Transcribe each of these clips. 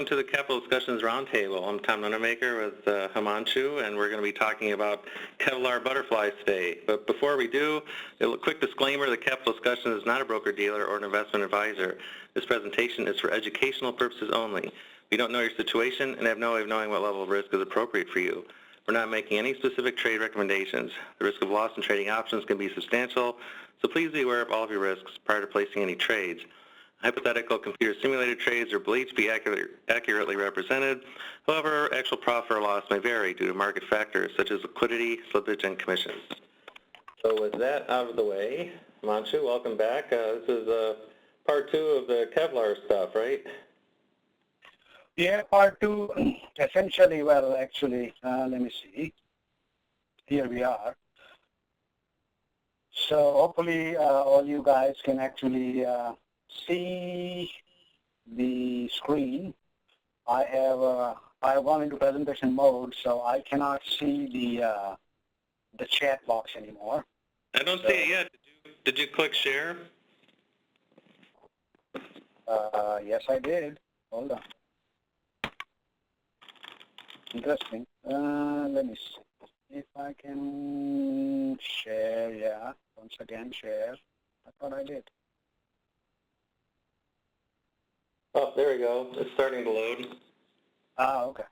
welcome to the Capital Discussions Roundtable. I'm Tom Nunemaker with Himanshu, and we're going to be talking about Kevlar Butterflies today. But before we do, a quick disclaimer, the Capital Discussions is not a broker-dealer or an investment advisor. This presentation is for educational purposes only. We don't know your situation and have no way of knowing what level of risk is appropriate for you. We're not making any specific trade recommendations. The risk of loss in trading options can be substantial, so please be aware of all of your risks prior to placing any trades. Hypothetical computer simulated trades are believed to be accurately represented. However, actual profit or loss may vary due to market factors such as liquidity, slippage, and commissions. So with that out of the way, Himanshu, welcome back. This is part 2 of the Kevlar stuff, right? Yeah, part 2, essentially, well, actually, let me see. Here we are. So hopefully all you guys can actually see the screen. I have gone into presentation mode, so I cannot see the chat box anymore. I don't see it yet. Did you click share? Yes, I did. Hold on. Interesting. Let me see if I can share. Yeah, once again share. I thought I did. Oh, there we go. It's starting to load. Okay.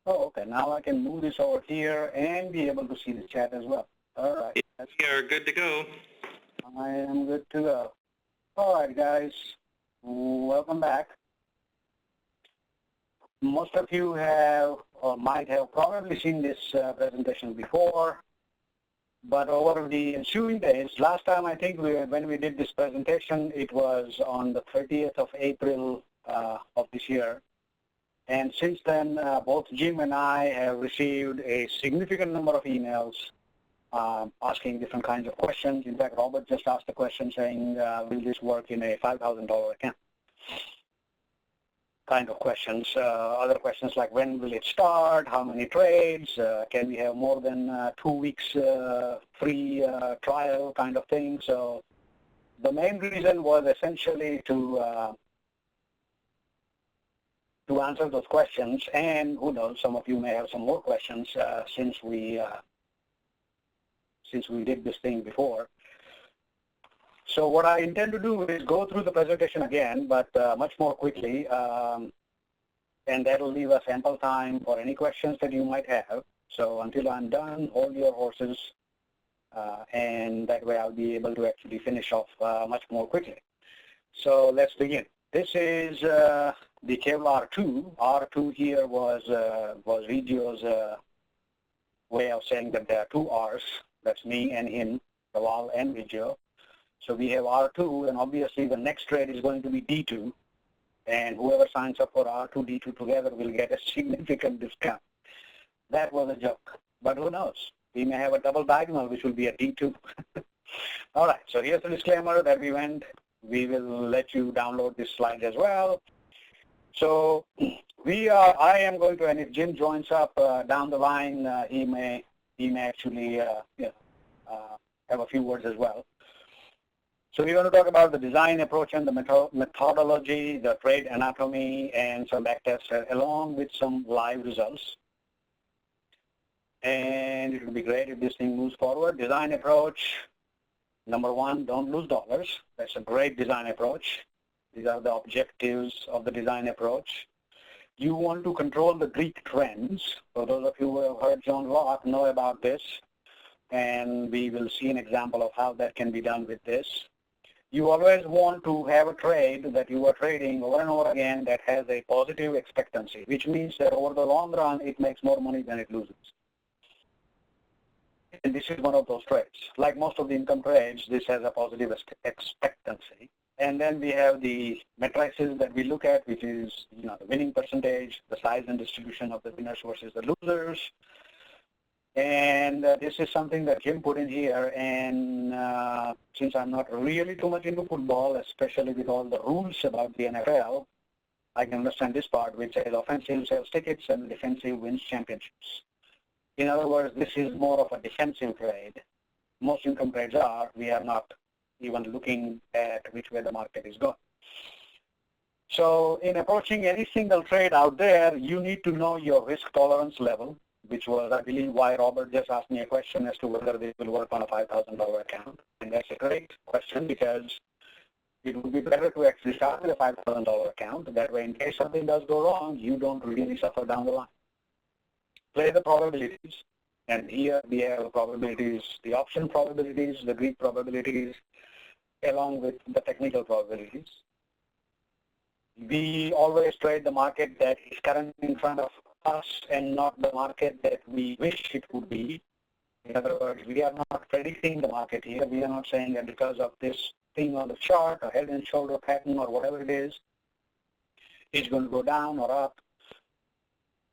Oh, okay. Now I can move this over here and be able to see the chat as well. All right. We are good to go. I am good to go. All right, guys. Welcome back. Most of you have or might have probably seen this presentation before. But over the ensuing days, last time I think when we did this presentation, it was on the 30th of April of this year. And since then, both Jim and I have received a significant number of emails asking different kinds of questions. In fact, Robert just asked a question saying, will this work in a $5,000 account? Kind of questions. Other questions like when will it start, how many trades, can we have more than 2 weeks free trial kind of thing. So the main reason was essentially to answer those questions, and who knows, some of you may have some more questions since we did this thing before. So what I intend to do is go through the presentation again, but much more quickly, and that will leave us ample time for any questions that you might have. So until I'm done, hold your horses, and that way I'll be able to actually finish off much more quickly. So let's begin. This is the Kevlar 2. R2 here was Regio's way of saying that there are 2 R's. That's me and him, Raval and Regio. So we have R2, and obviously the next trade is going to be D2, and whoever signs up for R2, D2 together will get a significant discount. That was a joke, but who knows? We may have a double diagonal, which will be a D2. All right, so here's the disclaimer that we will let you download this slide as well. So I am going to, and if Jim joins up down the line, he may actually have a few words as well. So we're going to talk about the design approach and the methodology, the trade anatomy, and some backtests, along with some live results. And it would be great if this thing moves forward. Design approach, number 1, don't lose dollars. That's a great design approach. These are the objectives of the design approach. You want to control the Greek trends. For those of you who have heard John Locke know about this, and we will see an example of how that can be done with this. You always want to have a trade that you are trading over and over again that has a positive expectancy, which means that over the long run, it makes more money than it loses. And this is one of those trades. Like most of the income trades, this has a positive expectancy. And then we have the matrices that we look at, which is the winning percentage, the size and distribution of the winners versus the losers. And this is something that Jim put in here, and since I'm not really too much into football, especially with all the rules about the NFL, I can understand this part, which says offensive sells tickets and defensive wins championships. In other words, this is more of a defensive trade. Most income trades are. We are not even looking at which way the market is going. So in approaching any single trade out there, you need to know your risk tolerance level, which was, I believe, why Robert just asked me a question as to whether this will work on a $5,000 account. And that's a great question because it would be better to actually start with a $5,000 account. That way, in case something does go wrong, you don't really suffer down the line. Play the probabilities. And here we have probabilities, the option probabilities, the Greek probabilities, along with the technical probabilities. We always trade the market that is currently in front of us and not the market that we wish it would be. In other words, we are not predicting the market here. We are not saying that because of this thing on the chart or head and shoulder pattern or whatever it is, it's going to go down or up.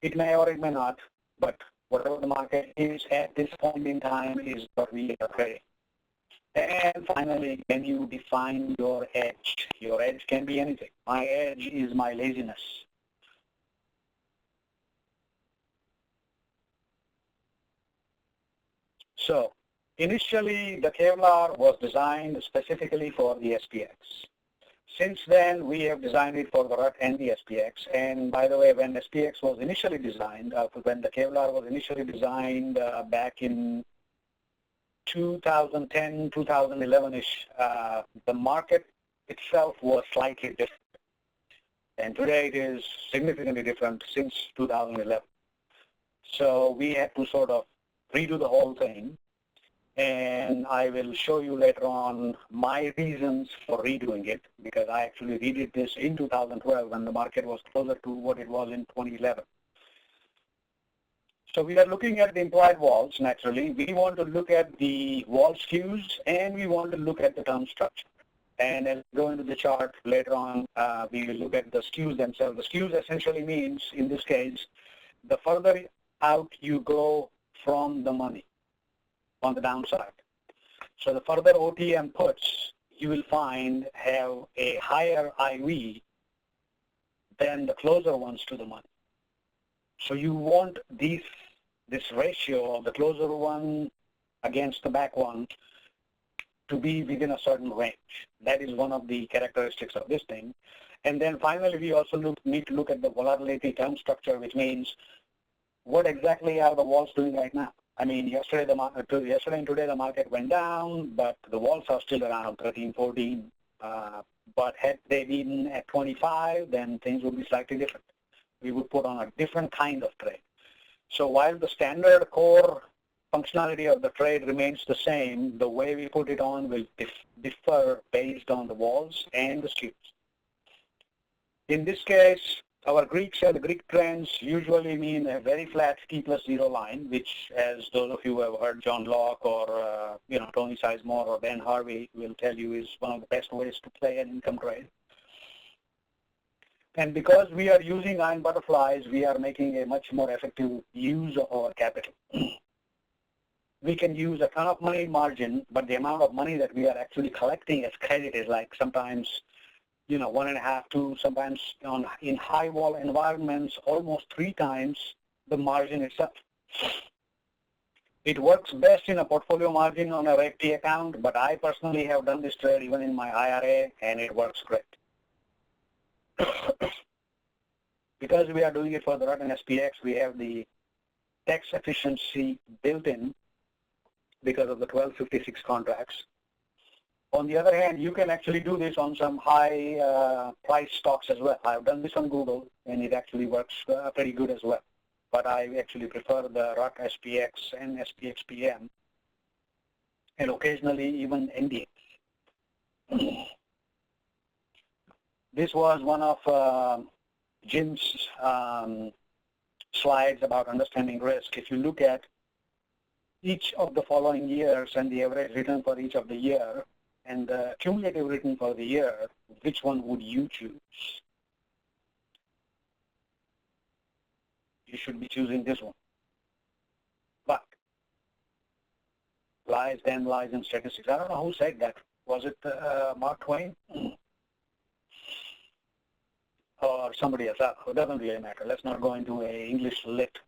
It may or it may not, but whatever the market is at this point in time is what we are trading. And finally, can you define your edge? Your edge can be anything. My edge is my laziness. So initially, the Kevlar was designed specifically for the SPX. Since then, we have designed it for the RUT and the SPX. And by the way, when SPX was initially designed, when the Kevlar was initially designed back in 2010, 2011-ish, the market itself was slightly different. And today it is significantly different since 2011. So we had to sort of redo the whole thing. And I will show you later on my reasons for redoing it, because I actually redid this in 2012 when the market was closer to what it was in 2011. So we are looking at the implied walls, naturally. We want to look at the wall skews, and we want to look at the term structure. And as we go into the chart later on, we will look at the skews themselves. The skews essentially means, in this case, the further out you go from the money on the downside. So the further OTM puts, you will find have a higher IV than the closer ones to the money. So you want this ratio of the closer one against the back one to be within a certain range. That is one of the characteristics of this thing. And then finally, we also need to look at the volatility term structure, which means what exactly are the walls doing right now? I mean, yesterday and today the market went down, but the walls are still around 13, 14. But had they been at 25, then things would be slightly different. We would put on a different kind of trade. So while the standard core functionality of the trade remains the same, the way we put it on will differ based on the walls and the skews. In this case, our Greeks and the Greek trends usually mean a very flat T+0 line, which, as those of you who have heard John Locke or Tony Sizemore or Ben Harvey will tell you, is one of the best ways to play an income trade. And because we are using iron butterflies, we are making a much more effective use of our capital. We can use a ton of money margin, but the amount of money that we are actually collecting as credit is like sometimes 1.5 to sometimes in high vol environments, almost 3 times the margin itself. It works best in a portfolio margin on a Reg T account, but I personally have done this trade even in my IRA, and it works great. Because we are doing it for the RUT and SPX, we have the tax efficiency built in because of the 1256 contracts. On the other hand, you can actually do this on some high price stocks as well. I've done this on Google, and it actually works pretty good as well. But I actually prefer the RUT SPX and SPX PM, and occasionally even NDX. This was one of Jim's slides about understanding risk. If you look at each of the following years and the average return for each of the year and the cumulative return for the year, which one would you choose? You should be choosing this one. But lies then lies in statistics. I don't know who said that. Was it Mark Twain? Or somebody else? It doesn't really matter. Let's not go into a English lit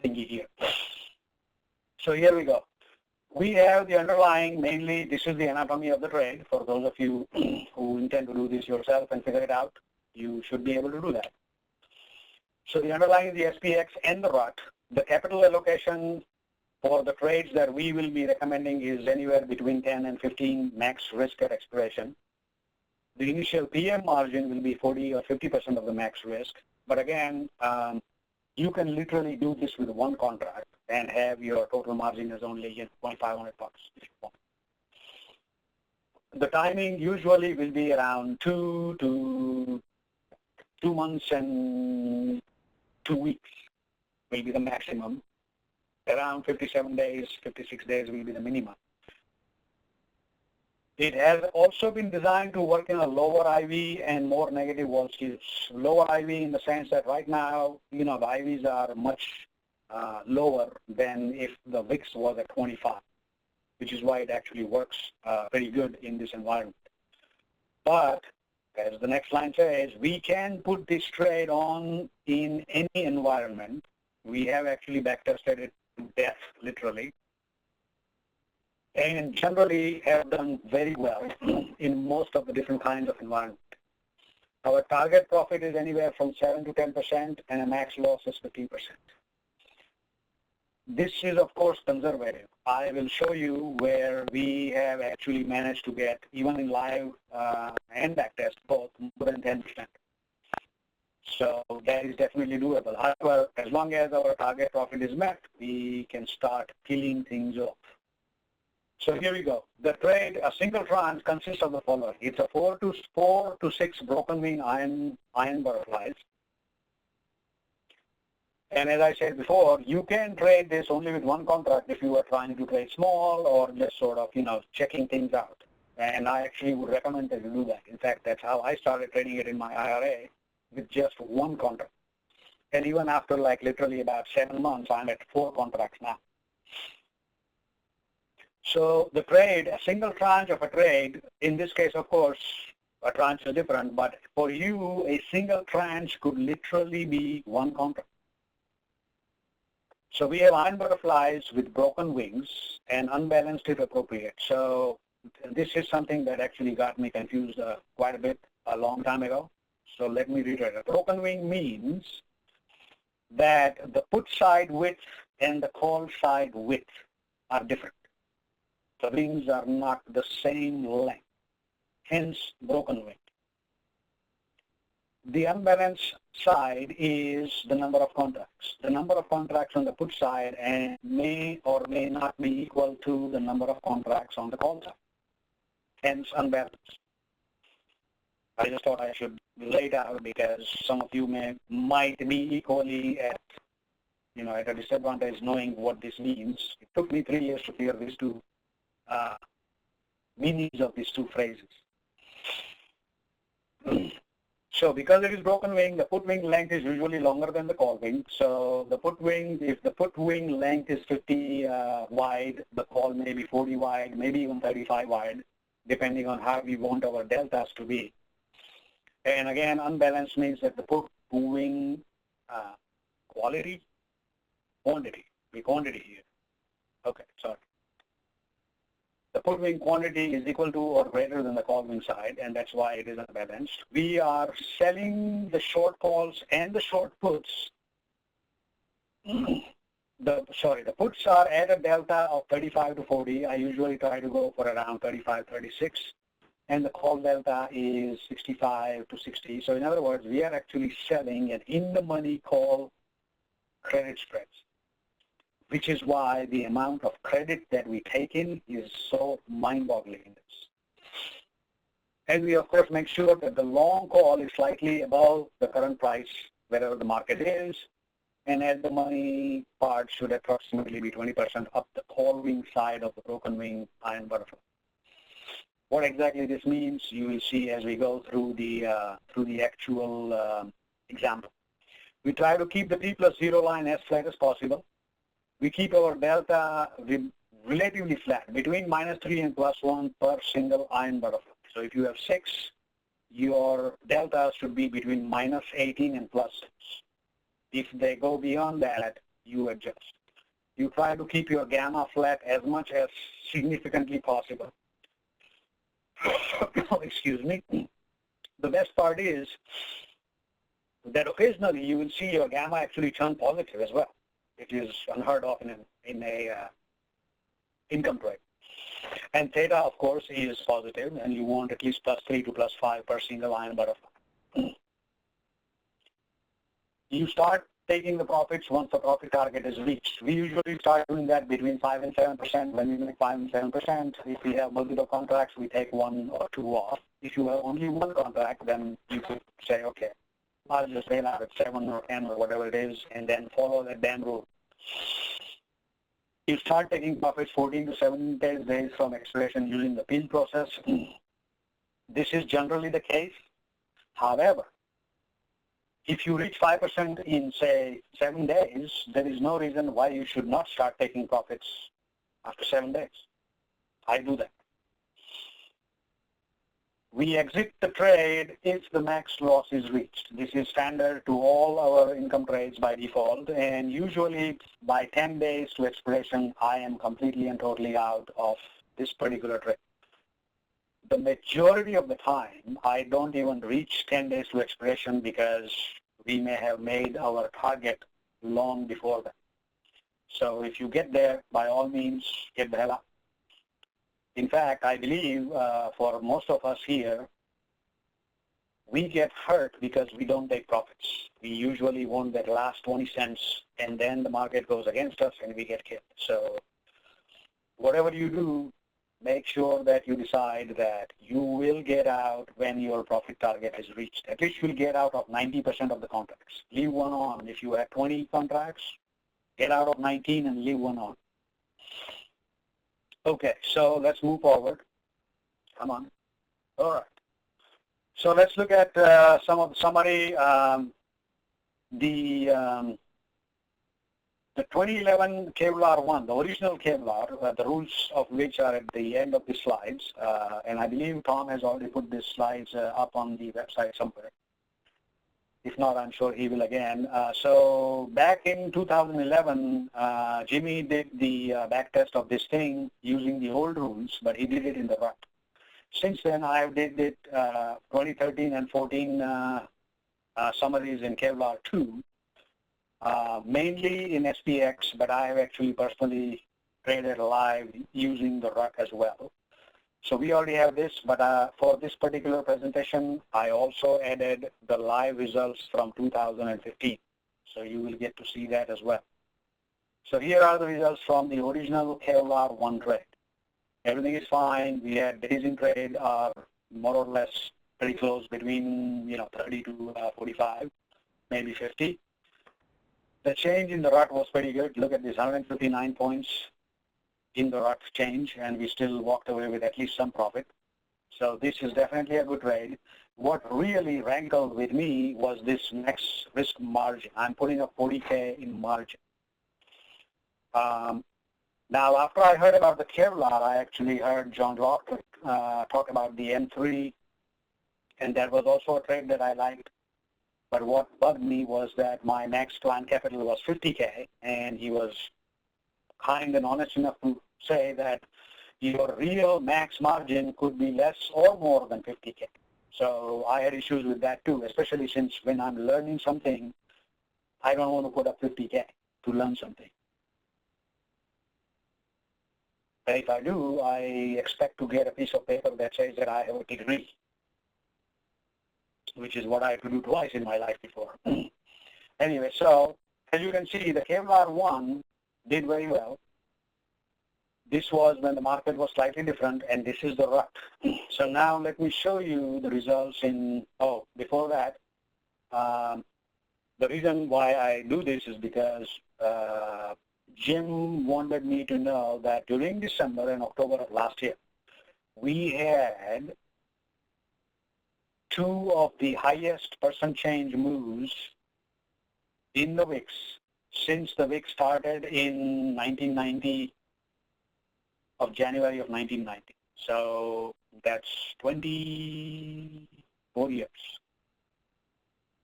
thingy here. So here we go. We have the underlying, mainly this is the anatomy of the trade. For those of you who intend to do this yourself and figure it out, you should be able to do that. So the underlying is the SPX and the RUT. The capital allocation for the trades that we will be recommending is anywhere between 10 and 15 max risk at expiration. The initial PM margin will be 40 or 50% of the max risk. But again, you can literally do this with one contract and have your total margin as only $2,500 if you want. The timing usually will be around 2 months and 2 weeks will be the maximum. Around 57 days, 56 days will be the minimum. It has also been designed to work in a lower IV and more negative wall skews. Lower IV in the sense that right now, the IVs are much lower than if the VIX was at 25, which is why it actually works very good in this environment. But as the next line says, we can put this trade on in any environment. We have actually backtested it to death, literally, and generally have done very well in most of the different kinds of environments. Our target profit is anywhere from 7 to 10%, and a max loss is 15%. This is, of course, conservative. I will show you where we have actually managed to get, even in live and backtest, both more than 10%. So that is definitely doable. However, as long as our target profit is met, we can start peeling things off. So here we go. The trade, a single tranche consists of the following. It's a 4 to 6 broken wing iron butterflies. And as I said before, you can trade this only with one contract if you are trying to trade small or just sort of, checking things out. And I actually would recommend that you do that. In fact, that's how I started trading it in my IRA, with just one contract. And even after literally about 7 months, I'm at 4 contracts now. So the trade, a single tranche of a trade, in this case, of course, a tranche is different, but for you, a single tranche could literally be one contract. So we have iron butterflies with broken wings and unbalanced if appropriate. So this is something that actually got me confused quite a bit a long time ago. So let me reiterate. A broken wing means that the put side width and the call side width are different. The wings are not the same length, hence broken wing. The unbalanced side is the number of contracts. The number of contracts on the put side and may or may not be equal to the number of contracts on the call side, hence unbalanced. I just thought I should lay it out because some of you might be equally at a disadvantage knowing what this means. It took me 3 years to figure these two meanings of these two phrases. So because it is broken wing, the put wing length is usually longer than the call wing. So the put wing, if the put wing length is 50 wide, the call may be 40 wide, maybe even 35 wide, depending on how we want our deltas to be. And again, unbalanced means that the put wing quantity here. Okay, sorry. The put wing quantity is equal to or greater than the call wing side, and that's why it is unbalanced. We are selling the short calls and the short puts. The puts are at a delta of 35 to 40. I usually try to go for around 35, 36. And the call delta is 65 to 60. So in other words, we are actually selling an in-the-money call credit spreads, which is why the amount of credit that we take in is so mind-boggling in this. And we, of course, make sure that the long call is slightly above the current price, wherever the market is, and at the money part should approximately be 20% up the call wing side of the broken wing iron butterfly. What exactly this means, you will see as we go through the actual example. We try to keep the T plus 0 line as flat as possible. We keep our delta relatively flat, between -3 and +1 per single iron butterfly. So if you have 6, your delta should be between -18 and +6. If they go beyond that, you adjust. You try to keep your gamma flat as much as significantly possible. Excuse me. The best part is that occasionally you will see your gamma actually turn positive as well. It is unheard of in a income trade. And theta, of course, is positive, and you want at least +3 to +5 per single line butterfly. You start taking the profits once the profit target is reached. We usually start doing that between 5 and 7%. When we make 5 and 7%, if we have multiple contracts, we take 1 or 2 off. If you have only one contract, then you could say, okay, I'll just bail out at 7 or 10 or whatever it is, and then follow that damn rule. You start taking profits 14 to 17 days from expiration using the pin process. This is generally the case. However, if you reach 5% in, say, 7 days, there is no reason why you should not start taking profits after 7 days. I do that. We exit the trade if the max loss is reached. This is standard to all our income trades by default, and usually by 10 days to expiration, I am completely and totally out of this particular trade. The majority of the time, I don't even reach 10 days to expiration because we may have made our target long before that. So if you get there, by all means, get the hell out. In fact, I believe for most of us here, we get hurt because we don't take profits. We usually want that last 20 cents, and then the market goes against us and we get killed. So whatever you do, make sure that you decide that you will get out when your profit target is reached. At least you'll get out of 90% of the contracts. Leave one on. If you have 20 contracts, get out of 19 and leave one on. Okay, so let's move forward. Come on. All right. So let's look at some of the summary. The 2011 Kevlar 1, the original Kevlar, the rules of which are at the end of the slides, and I believe Tom has already put these slides up on the website somewhere. If not, I'm sure he will again. So back in 2011, Jimmy did the back test of this thing using the old rules, but he did it in the rut. Since then, I did it 2013 and 14 summaries in Kevlar 2, mainly in SPX, but I have actually personally traded live using the rut as well. So we already have this, but for this particular presentation, I also added the live results from 2015. So you will get to see that as well. So here are the results from the original Kevlar 1 trade. Everything is fine. We had days in trade are more or less pretty close between 30 to 45, maybe 50. The change in the rut was pretty good. Look at this, 159 points in the rut change, and we still walked away with at least some profit. So this is definitely a good trade. What really rankled with me was this next risk margin. I'm putting up 40K in margin. Now, after I heard about the Kevlar, I actually heard John Rockford talk about the M3, and that was also a trade that I liked. But what bugged me was that my max client capital was 50K, and he was kind and honest enough to say that your real max margin could be less or more than 50K. So I had issues with that too, especially since when I'm learning something, I don't want to put up 50K to learn something. But if I do, I expect to get a piece of paper that says that I have a degree, which is what I had to do twice in my life before. Anyway, so as you can see, the Kevlar 1 did very well. This was when the market was slightly different, and this is the rut. So now let me show you the results in, before that, the reason why I do this is because Jim wanted me to know that during December and October of last year, we had 2 of the highest percent change moves in the VIX since the VIX started in 1990, of January of 1990. So that's 24 years.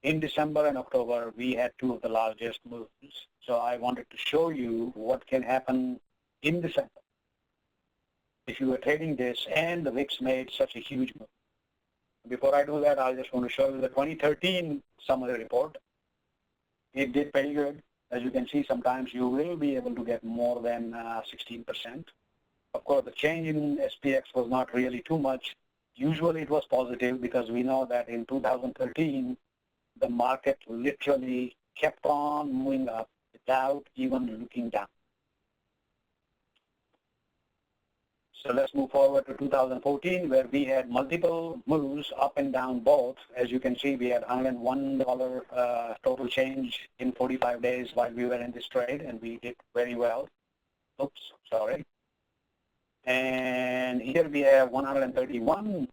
in December and October, we had two of the largest moves. So I wanted to show you what can happen in December if you were trading this and the VIX made such a huge move. Before I do that, I just want to show you the 2013 summary report. It did pretty good. As you can see, sometimes you will be able to get more than 16%. Of course, the change in SPX was not really too much. Usually it was positive because we know that in 2013, the market literally kept on moving up without even looking down. So let's move forward to 2014, where we had multiple moves up and down both. As you can see, we had $101 total change in 45 days while we were in this trade, and we did very well. Oops, sorry. And here we have 131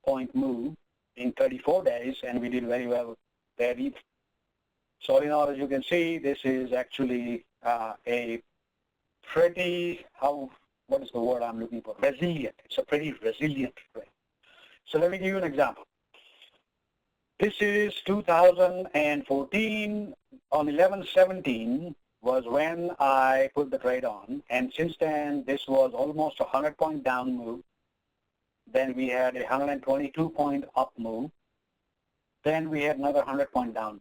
point move in 34 days, and we did very well there either. So in all, as you can see, this is actually a pretty, what is the word I'm looking for? Resilient. It's a pretty resilient trade. So let me give you an example. This is 2014. On 11/17 was when I put the trade on, and since then this was almost a 100-point down move. Then we had a 122-point up move. Then we had another 100-point down.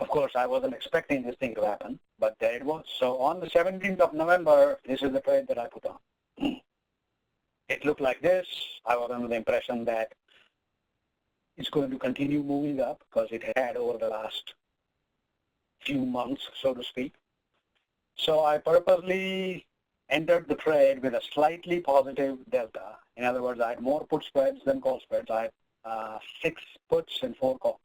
Of course, I wasn't expecting this thing to happen, but there it was. So on the 17th of November, this is the trade that I put on. It looked like this. I was under the impression that it's going to continue moving up because it had over the last few months, so to speak. So I purposely entered the trade with a slightly positive delta. In other words, I had more put spreads than call spreads. I had 6 puts and 4 calls.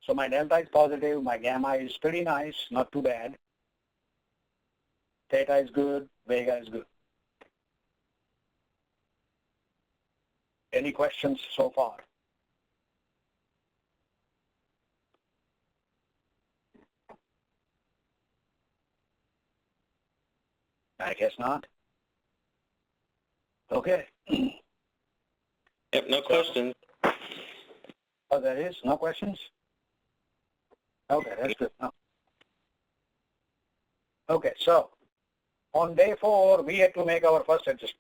So my delta is positive, my gamma is pretty nice, not too bad. Theta is good, Vega is good. Any questions so far? I guess not. Okay. Yep, no questions. Oh, there is? No questions? Okay, that's good. No. Okay, so on day 4, we had to make our first adjustment.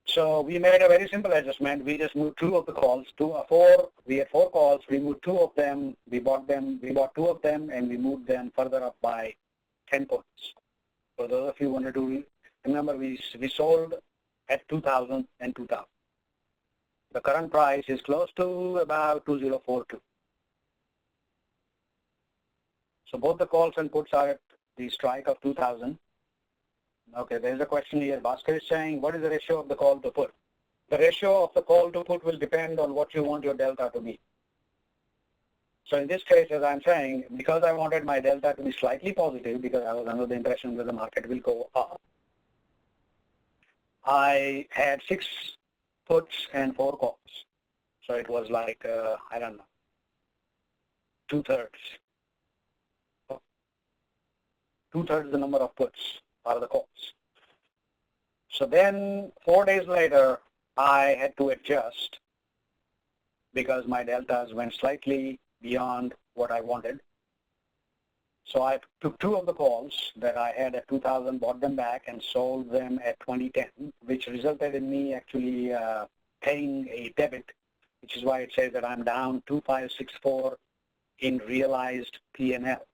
So we made a very simple adjustment. We just moved 2 of the calls, 4. We had 4 calls. We moved 2 of them. We bought 2 of them, and we moved them further up by 10 points. For those of you who wanted to remember, we sold at 2,000 and 2,000. The current price is close to about 2042. So both the calls and puts are at the strike of 2,000. Okay, there's a question here. Bhaskar is saying, what is the ratio of the call to put? The ratio of the call to put will depend on what you want your delta to be. So in this case, as I'm saying, because I wanted my delta to be slightly positive, because I was under the impression that the market will go up, I had 6 puts and 4 calls. So it was like, I don't know, 2/3. 2/3 the number of puts are the calls. So then 4 days later, I had to adjust because my deltas went slightly beyond what I wanted. So I took 2 of the calls that I had at 2,000, bought them back and sold them at 2010, which resulted in me actually paying a debit, which is why it says that I'm down 2,564 in realized P&L.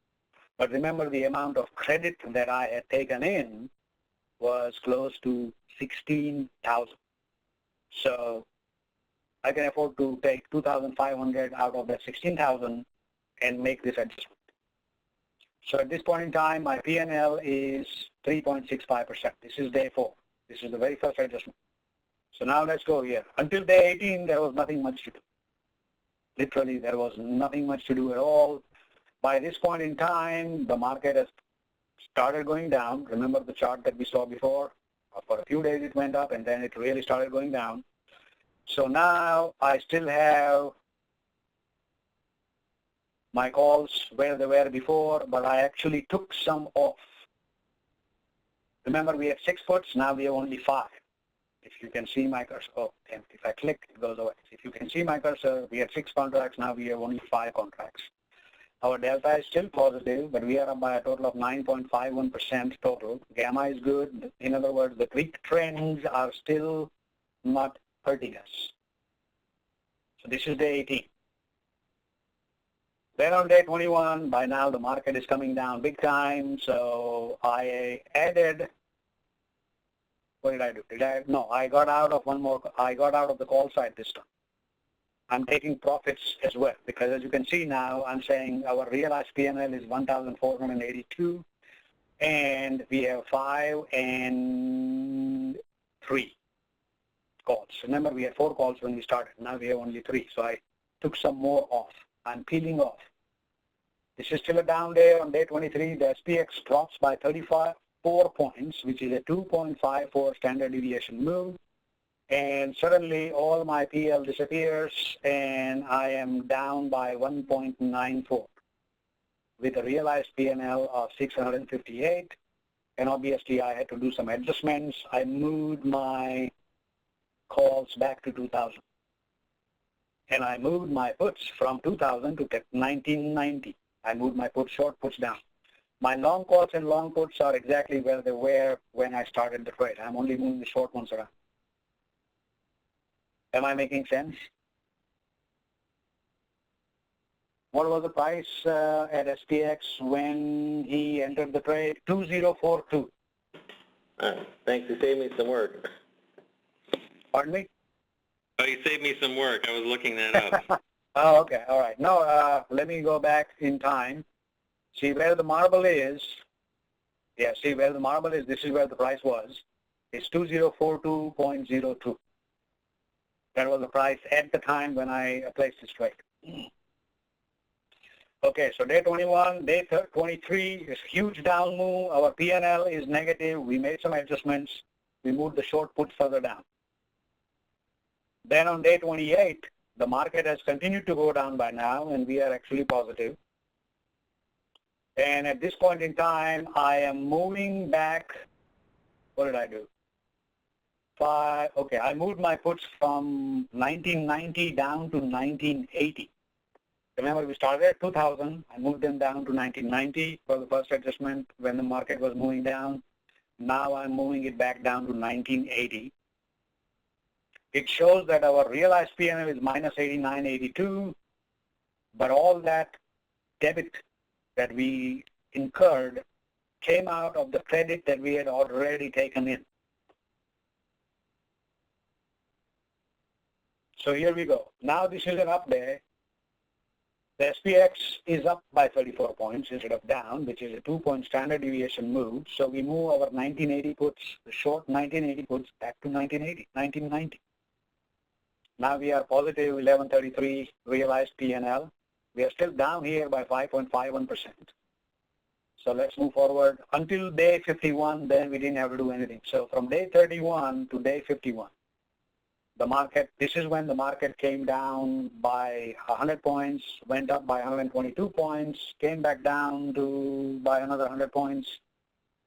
But remember, the amount of credit that I had taken in was close to 16,000. So I can afford to take 2,500 out of that 16,000 and make this adjustment. So at this point in time, my P&L is 3.65%. This is day 4. This is the very first adjustment. So now let's go here. Until day 18, there was nothing much to do. Literally, there was nothing much to do at all. By this point in time, the market has started going down. Remember the chart that we saw before? For a few days it went up, and then it really started going down. So now I still have my calls where they were before, but I actually took some off. Remember, we had 6 puts, now we have only 5. If you can see my cursor, oh, and if I click, it goes away. If you can see my cursor, we had 6 contracts, now we have only 5 contracts. Our delta is still positive, but we are up by a total of 9.51% total. Gamma is good. In other words, the Greek trends are still not hurting us. So this is day 18. Then on day 21, by now the market is coming down big time, so I added, what did I do? No, I got out of I got out of the call side this time. I'm taking profits as well, because as you can see now, I'm saying our realized PNL is 1,482, and we have 5 and 3 calls. Remember, we had 4 calls when we started. Now we have only 3, so I took some more off. I'm peeling off. This is still a down day. On day 23, the SPX drops by 34 points, which is a 2.54 standard deviation move. And suddenly all my PL disappears, and I am down by 1.94 with a realized PNL of 658. And obviously I had to do some adjustments. I moved my calls back to 2000. And I moved my puts from 2000 to 1990. I moved my short puts down. My long calls and long puts are exactly where they were when I started the trade. I'm only moving the short ones around. Am I making sense? What was the price at SPX when he entered the trade? 2042. Thanks, you saved me some work. Pardon me? Oh, you saved me some work. I was looking that up. Oh, okay, all right. No, let me go back in time. See where the marble is. Yeah, see where the marble is. This is where the price was. It's 2042.02. That was the price at the time when I placed this trade. Okay, so day 21, day 23 is huge down move. Our PNL is negative. We made some adjustments. We moved the short put further down. Then on day 28, the market has continued to go down by now, and we are actually positive. And at this point in time, I am moving back. What did I do? Okay, I moved my puts from 1990 down to 1980. Remember, we started at 2000. I moved them down to 1990 for the first adjustment when the market was moving down. Now I'm moving it back down to 1980. It shows that our realized PNL is minus 89.82, but all that debit that we incurred came out of the credit that we had already taken in. So here we go. Now this is an up day. The SPX is up by 34 points instead of down, which is a 2-point standard deviation move. So we move our 1980 puts, the short 1980 puts, back to 1990. Now we are positive 1133 realized PNL. We are still down here by 5.51%. So let's move forward until day 51. Then we didn't have to do anything. So from day 31 to day 51. The market, this is when the market came down by 100 points, went up by 122 points, came back down to by another 100 points,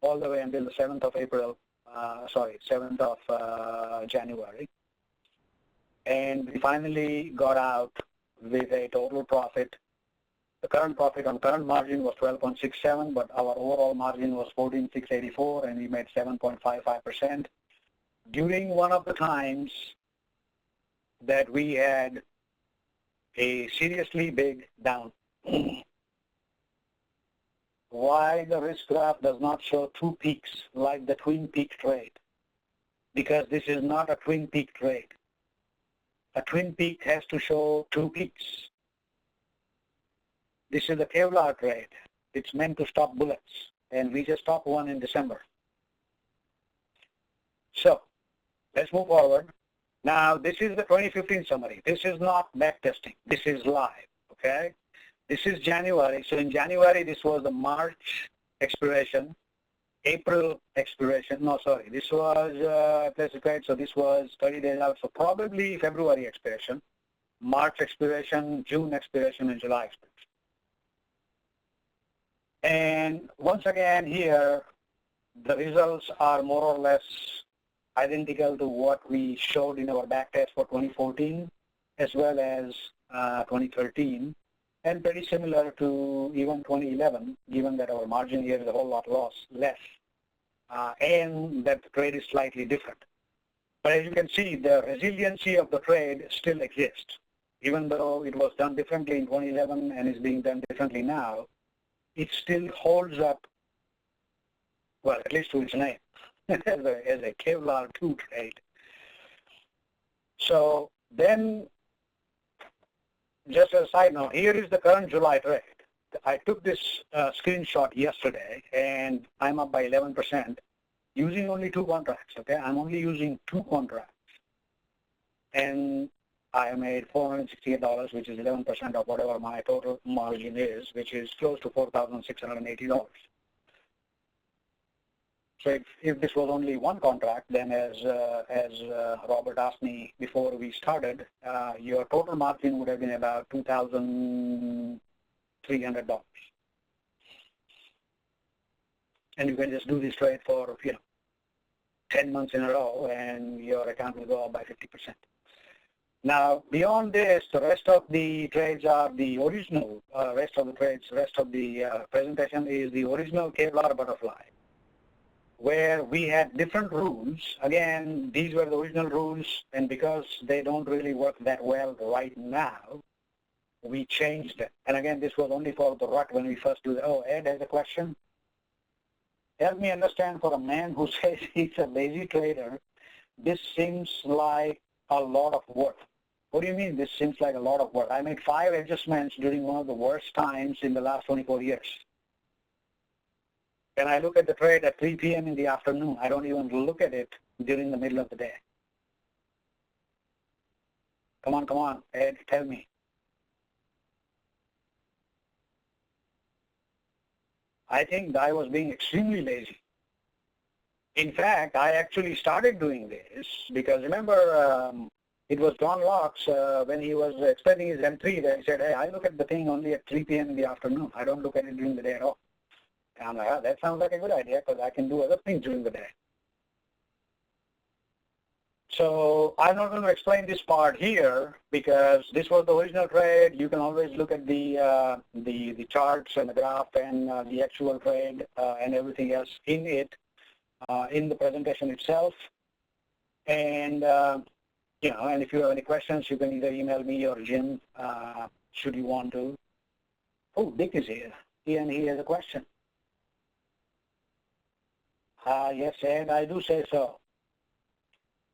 all the way until the 7th of April, 7th of January. And we finally got out with a total profit. The current profit on current margin was 12.67, but our overall margin was 14,684, and we made 7.55%. During one of the times that we had a seriously big down. Why the risk graph does not show 2 peaks like the twin peak trade? Because this is not a twin peak trade. A twin peak has to show 2 peaks. This is the Kevlar trade. It's meant to stop bullets, and we just stopped one in December. So let's move forward. Now, this is the 2015 summary. This is not backtesting. This is live, okay? This is January. So in January, this was the March expiration, April expiration. No, sorry. This was, so this was 30 days out. So probably February expiration, March expiration, June expiration, and July expiration. And once again here, the results are more or less identical to what we showed in our backtest for 2014 as well as 2013, and pretty similar to even 2011, given that our margin here is a whole lot less, and that the trade is slightly different. But as you can see, the resiliency of the trade still exists. Even though it was done differently in 2011 and is being done differently now, it still holds up, well, at least to its name, as a Kevlar 2 trade. So then, just as a side note, here is the current July trade. I took this screenshot yesterday, and I'm up by 11% using only 2 contracts, okay? I'm only using 2 contracts. And I made $468, which is 11% of whatever my total margin is, which is close to $4,680. So if this was only 1 contract, then as Robert asked me before we started, your total margin would have been about $2,300. And you can just do this trade for 10 months in a row, and your account will go up by 50%. Now, beyond this, the rest of the trades are the original, rest of the presentation is the original Kevlar Butterfly, where we had different rules. Again, these were the original rules, and because they don't really work that well right now, we changed them. And again, this was only for the rut when we first do it. Oh, Ed has a question. Help me understand, for a man who says he's a lazy trader, this seems like a lot of work. What do you mean this seems like a lot of work? I made 5 adjustments during one of the worst times in the last 24 years. And I look at the trade at 3 p.m. in the afternoon. I don't even look at it during the middle of the day. Come on, Ed, tell me. I think I was being extremely lazy. In fact, I actually started doing this because remember, it was John Locke's when he was explaining his M3 that he said, hey, I look at the thing only at 3 p.m. in the afternoon. I don't look at it during the day at all. And I'm like, oh, that sounds like a good idea because I can do other things during the day. So I'm not going to explain this part here because this was the original trade. You can always look at the charts and the graph and the actual trade and everything else in it, in the presentation itself. And and if you have any questions, you can either email me or Jim, should you want to. Oh, Dick is here, and he has a question. Yes, Ed, I do say so.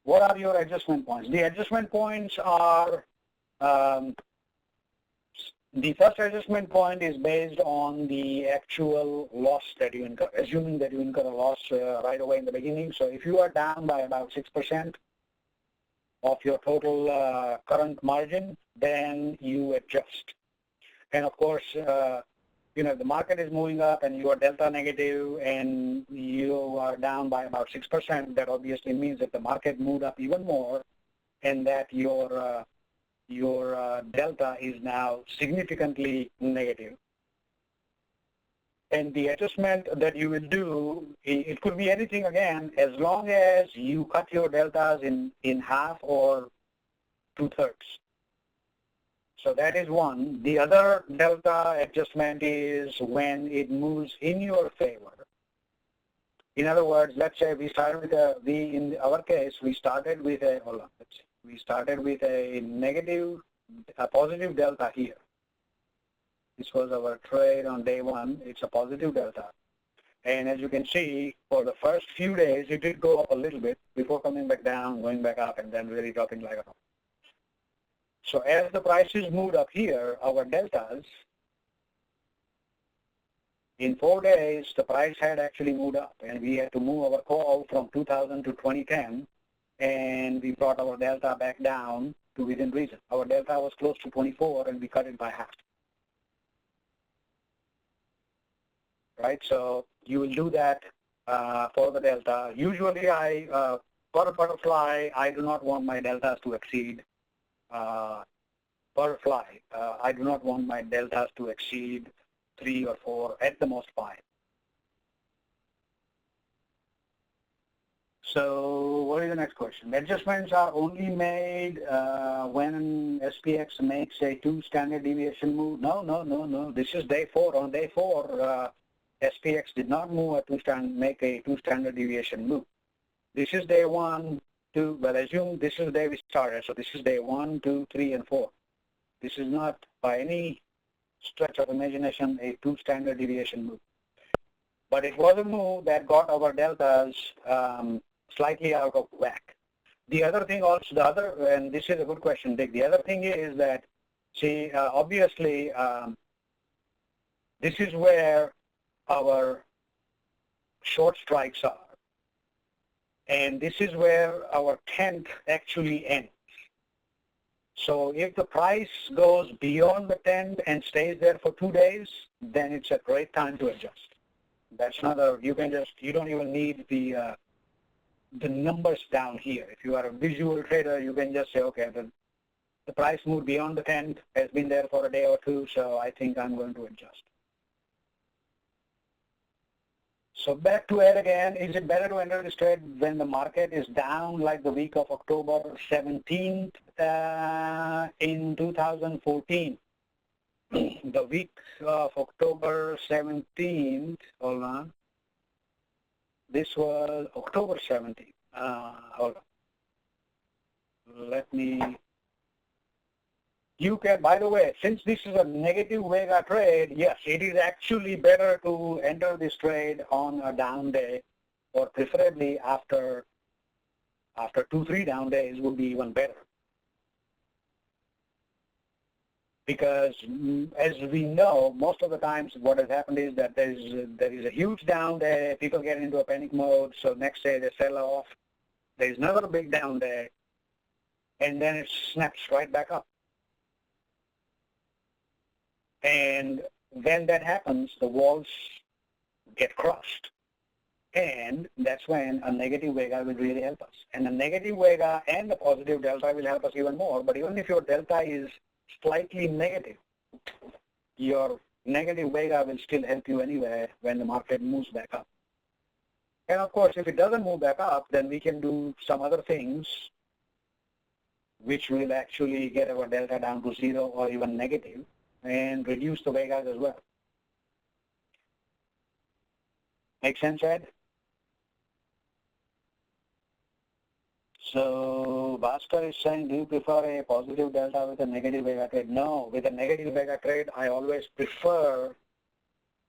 What are your adjustment points? The adjustment points are, the first adjustment point is based on the actual loss that you incur, assuming that you incur a loss right away in the beginning. So if you are down by about 6%, of your total current margin, then you adjust. And of course, the market is moving up and you are delta negative and you are down by about 6%, that obviously means that the market moved up even more and that your delta is now significantly negative. And the adjustment that you will do, it could be anything again, as long as you cut your deltas in half or 2/3. So that is one. The other delta adjustment is when it moves in your favor. In other words, let's say we started with in our case, we started with a, hold on, let's see. We started with a positive delta here. This was our trade on day 1. It's a positive delta. And as you can see, for the first few days, it did go up a little bit before coming back down, going back up, and then really dropping like a rock. So as the prices moved up here, our deltas, in 4 days, the price had actually moved up, and we had to move our call from 2000 to 2010, and we brought our delta back down to within reason. Our delta was close to 24, and we cut it by half. Right, so you will do that for the delta. Usually, for a butterfly, I do not want my deltas to exceed butterfly. I do not want my deltas to exceed 3 or 4, at the most 5. So what is the next question? Adjustments are only made when SPX makes a 2 standard deviation move. No. This is day 4. On day 4, SPX did not make a 2 standard deviation move. This is day 1, 2. Well, assume this is the day we started. So this is day 1, 2, 3, and 4. This is not by any stretch of imagination a 2 standard deviation move. But it was a move that got our deltas slightly out of whack. The other thing also, and this is a good question, Dick, the other thing is that, see, obviously, this is where our short strikes are. And this is where our 10th actually ends. So if the price goes beyond the 10th and stays there for 2 days, then it's a great time to adjust. That's not you don't even need the numbers down here. If you are a visual trader, you can just say, okay, the price moved beyond the 10th, has been there for a day or 2, so I think I'm going to adjust. So back to Ed again, is it better to enter this trade when the market is down like the week of October 17th in 2014? The week of October 17th, hold on. This was October 17th. Hold on. Let me, you can, by the way, since this is a negative Vega trade, yes, it is actually better to enter this trade on a down day, or preferably after 2-3 down days would be even better. Because as we know, most of the times what has happened is that there is a huge down day, people get into a panic mode, so next day they sell off. There is another big down day, and then it snaps right back up. And when that happens, the walls get crushed. And that's when a negative Vega will really help us. And the negative Vega and the positive delta will help us even more. But even if your delta is slightly negative, your negative Vega will still help you anyway when the market moves back up. And of course, if it doesn't move back up, then we can do some other things which will actually get our delta down to 0 or even negative and reduce the Vegas as well. Make sense, Ed? So Bhaskar is saying, do you prefer a positive delta with a negative Vega trade? No, with a negative Vega trade, I always prefer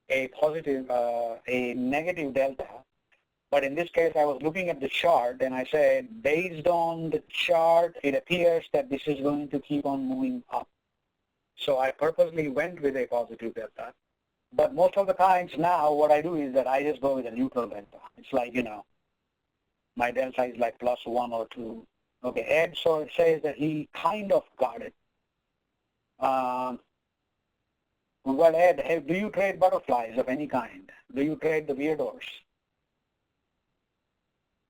a negative delta. But in this case, I was looking at the chart and I said, based on the chart, it appears that this is going to keep on moving up. So I purposely went with a positive delta. But most of the times now, what I do is that I just go with a neutral delta. It's like, you know, my delta is like +1 or 2. Okay, Ed, so it says that he kind of got it. Well, Ed, do you trade butterflies of any kind? Do you trade the weirdos?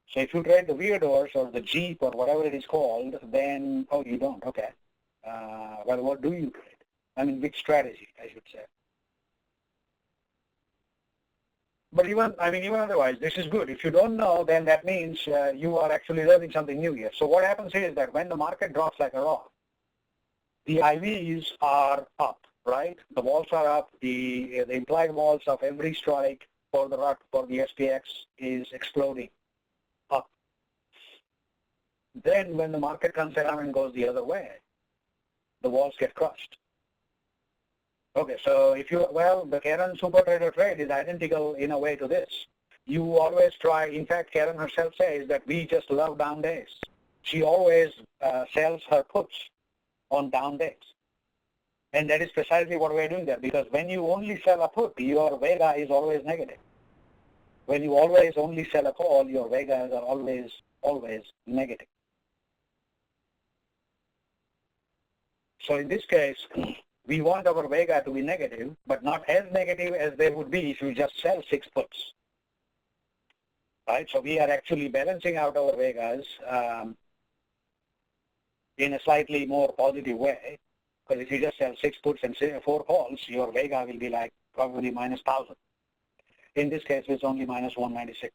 So if you trade the weirdos or the Jeep or whatever it is called, then, oh, you don't, okay. Well, what do you trade? I mean, which strategy, I should say. But even otherwise, this is good. If you don't know, then that means you are actually learning something new here. So what happens is that when the market drops like a rock, the IVs are up, right? The walls are up. The implied walls of every strike for the SPX is exploding up. Then when the market comes around and goes the other way, the walls get crushed. Okay, so if you, well, the Karen Super Trader trade is identical in a way to this. You always try, in fact, Karen herself says that we just love down days. She always sells her puts on down days. And that is precisely what we're doing there, because when you only sell a put, your Vega is always negative. When you always only sell a call, your Vegas are always negative. So in this case, we want our Vega to be negative, but not as negative as they would be if you just sell 6 puts. Right? So we are actually balancing out our Vegas in a slightly more positive way. Because if you just sell 6 puts and 4 calls, your Vega will be like probably -1,000. In this case, it's only -196.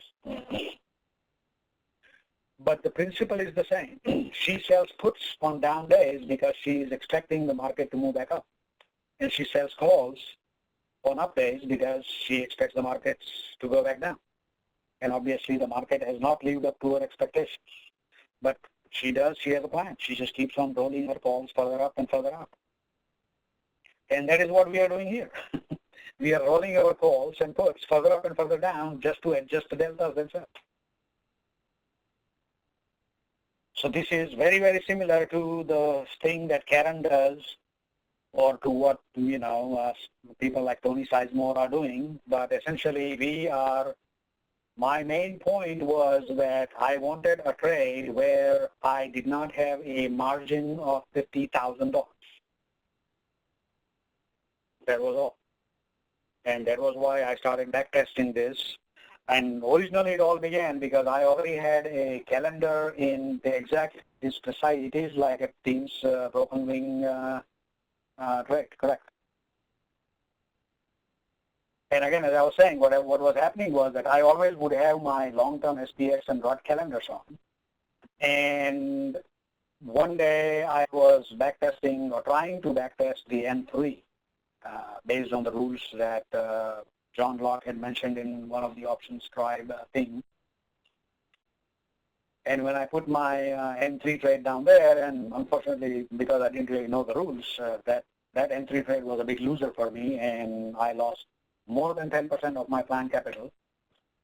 But the principle is the same. She sells puts on down days because she is expecting the market to move back up. And she sells calls on up days because she expects the markets to go back down. And obviously the market has not lived up to her expectations. But she has a plan. She just keeps on rolling her calls further up and further up. And that is what we are doing here. We are rolling our calls and puts further up and further down just to adjust the deltas themselves. So this is very, very similar to the thing that Karen does, or to what, people like Tony Sizemore are doing. But essentially my main point was that I wanted a trade where I did not have a margin of $50,000. That was all. And that was why I started backtesting this. And originally it all began because I already had a calendar in the exact, it's precise, it is like a Teams broken wing trade, correct. And again, as I was saying, what was happening was that I always would have my long-term SPX and ROT calendars on. And one day I was backtesting or trying to backtest the M3 based on the rules that John Locke had mentioned in one of the options tribe thing. And when I put my M3 trade down there, and unfortunately, because I didn't really know the rules, that M3 trade was a big loser for me, and I lost more than 10% of my planned capital.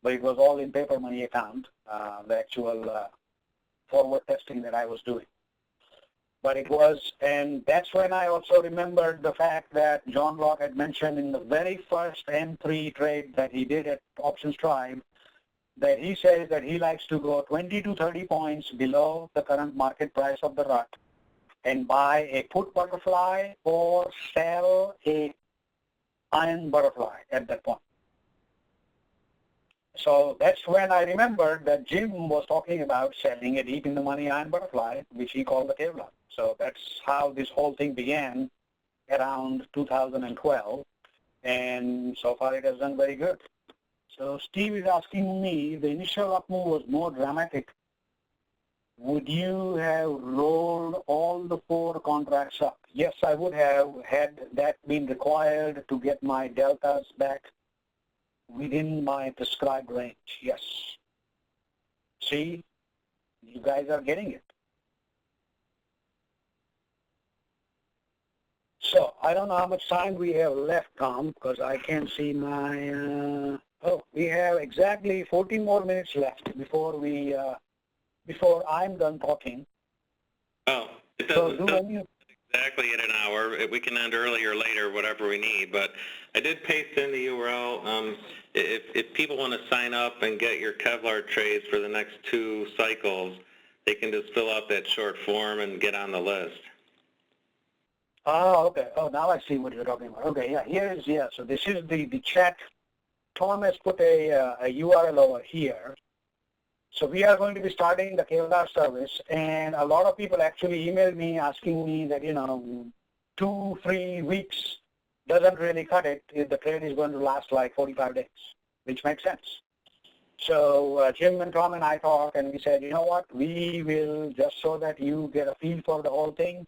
But it was all in paper money account, the actual forward testing that I was doing. But it was, and that's when I also remembered the fact that John Locke had mentioned in the very first M3 trade that he did at Options Tribe, that he says that he likes to go 20 to 30 points below the current market price of the RUT and buy a put butterfly or sell a iron butterfly at that point. So that's when I remembered that Jim was talking about selling a deep in the money iron butterfly, which he called the Kevlar. So that's how this whole thing began around 2012. And so far it has done very good. So Steve is asking me, the initial up move was more dramatic. Would you have rolled all the 4 contracts up? Yes, I would have, had that been required to get my deltas back within my prescribed range. Yes. See, you guys are getting it. So I don't know how much time we have left, Tom, because I can't see my. We have exactly 14 more minutes left before we before I'm done talking. Oh, it doesn't exactly at an hour. We can end early or later, whatever we need. But I did paste in the URL. If people want to sign up and get your Kevlar trades for the next 2 cycles, they can just fill out that short form and get on the list. Oh, okay. Oh, now I see what you're talking about. Okay, yeah, here is, yeah. So this is the chat. Tom has put a URL over here. So we are going to be starting the Kevlar service, and a lot of people actually emailed me asking me that, 2-3 weeks doesn't really cut it if the trade is going to last like 45 days, which makes sense. So Jim and Tom and I talked, and we said, you know what, we will, just so that you get a feel for the whole thing,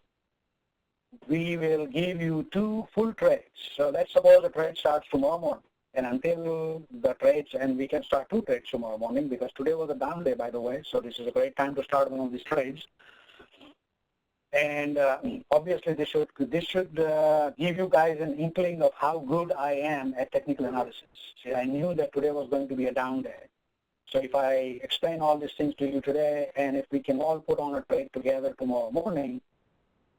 we will give you 2 full trades. So let's suppose the trade starts tomorrow morning. And until the trades, and we can start 2 trades tomorrow morning, because today was a down day, by the way, so this is a great time to start one of these trades. And obviously this should give you guys an inkling of how good I am at technical analysis. See, I knew that today was going to be a down day. So if I explain all these things to you today, and if we can all put on a trade together tomorrow morning,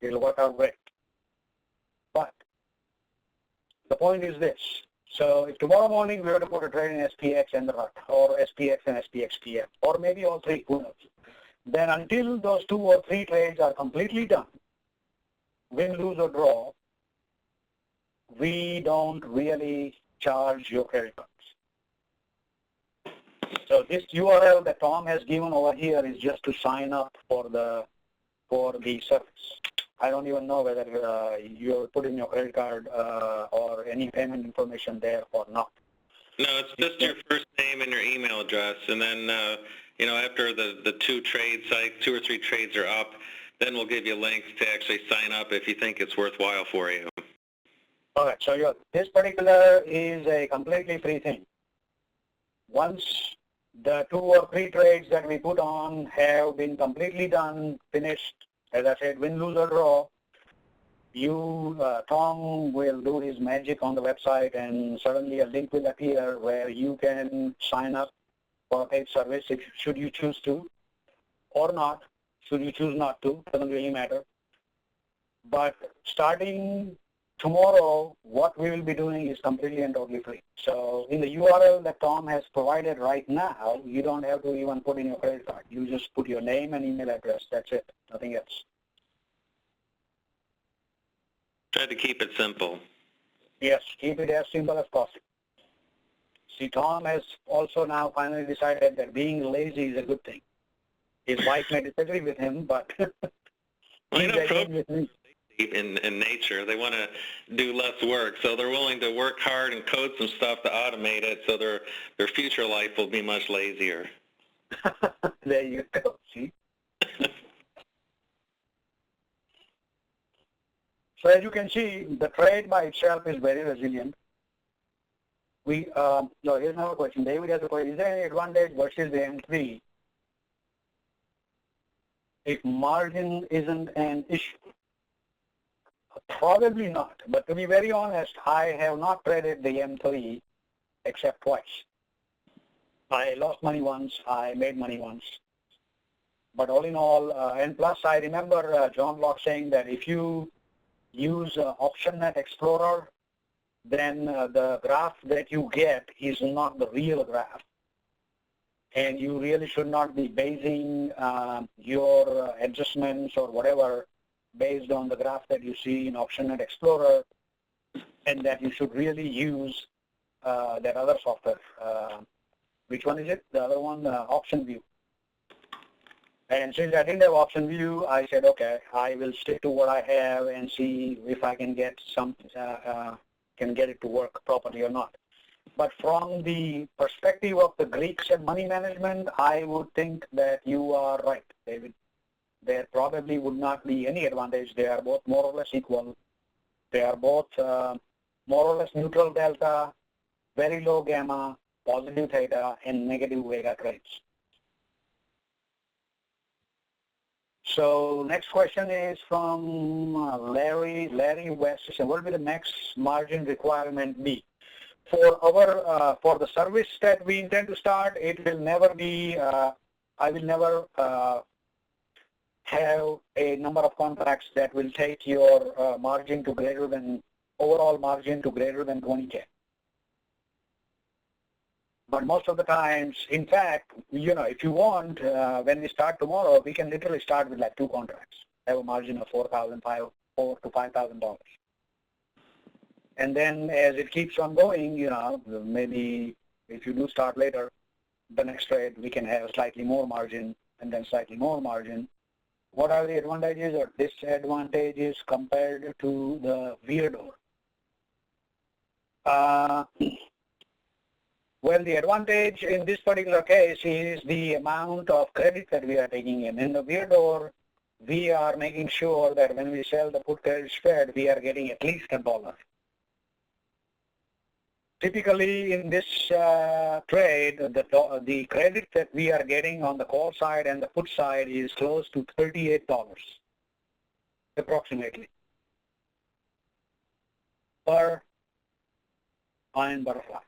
it'll work out great. But the point is this. So if tomorrow morning we're going to put a trade in SPX and the RUT, or SPX and SPXPF, or maybe all 3, who knows, then until those 2 or 3 trades are completely done, win, lose, or draw, we don't really charge your credit cards. So this URL that Tom has given over here is just to sign up for the service. I don't even know whether you're putting your credit card or any payment information there or not. No, it's just your first name and your email address, and then after the two or three trades are up, then we'll give you links to actually sign up if you think it's worthwhile for you. All right, so this particular is a completely free thing. Once the 2 or 3 trades that we put on have been completely done, finished, as I said, win, lose, or draw, Tom will do his magic on the website, and suddenly a link will appear where you can sign up for a paid service should you choose to, or not. Should you choose not to, doesn't really matter. But starting tomorrow, what we will be doing is completely and totally free. So in the URL that Tom has provided right now, you don't have to even put in your credit card. You just put your name and email address. That's it, nothing else. Try to keep it simple. Yes, keep it as simple as possible. See, Tom has also now finally decided that being lazy is a good thing. His wife may disagree with him, but he's agreeing with me. In nature, they want to do less work, so they're willing to work hard and code some stuff to automate it, so their future life will be much lazier. There you go. See. So as you can see, the trade by itself is very resilient. Here's another question. David has a question. Is there any advantage versus the M3 if margin isn't an issue? Probably not. But to be very honest, I have not traded the M3 except twice. I lost money once. I made money once. But all in all, and plus I remember John Locke saying that if you use OptionNet Explorer, then the graph that you get is not the real graph. And you really should not be basing your adjustments or whatever based on the graph that you see in OptionNet Explorer, and that you should really use that other software. Which one is it? The other one, OptionView. And since I didn't have OptionView, I said, okay, I will stick to what I have and see if I can get it to work properly or not. But from the perspective of the Greeks and money management, I would think that you are right, David. There probably would not be any advantage. They are both more or less equal. They are both more or less neutral delta, very low gamma, positive theta, and negative Vega trades. So next question is from Larry West. So what will the max margin requirement be? For the service that we intend to start, it will never be, I will never have a number of contracts that will take your margin to greater than, overall margin to greater than 20K. But most of the times, in fact, if you want, when we start tomorrow, we can literally start with like 2 contracts, have a margin of $4,000 to $5,000. And then as it keeps on going, maybe if you do start later, the next trade, we can have slightly more margin and then slightly more margin. What are the advantages or disadvantages compared to the Vega? Well, the advantage in this particular case is the amount of credit that we are taking in. In the Vega, we are making sure that when we sell the put credit spread, we are getting at least $1. Typically, in this trade, the credit that we are getting on the call side and the put side is close to $38, approximately, per iron butterfly.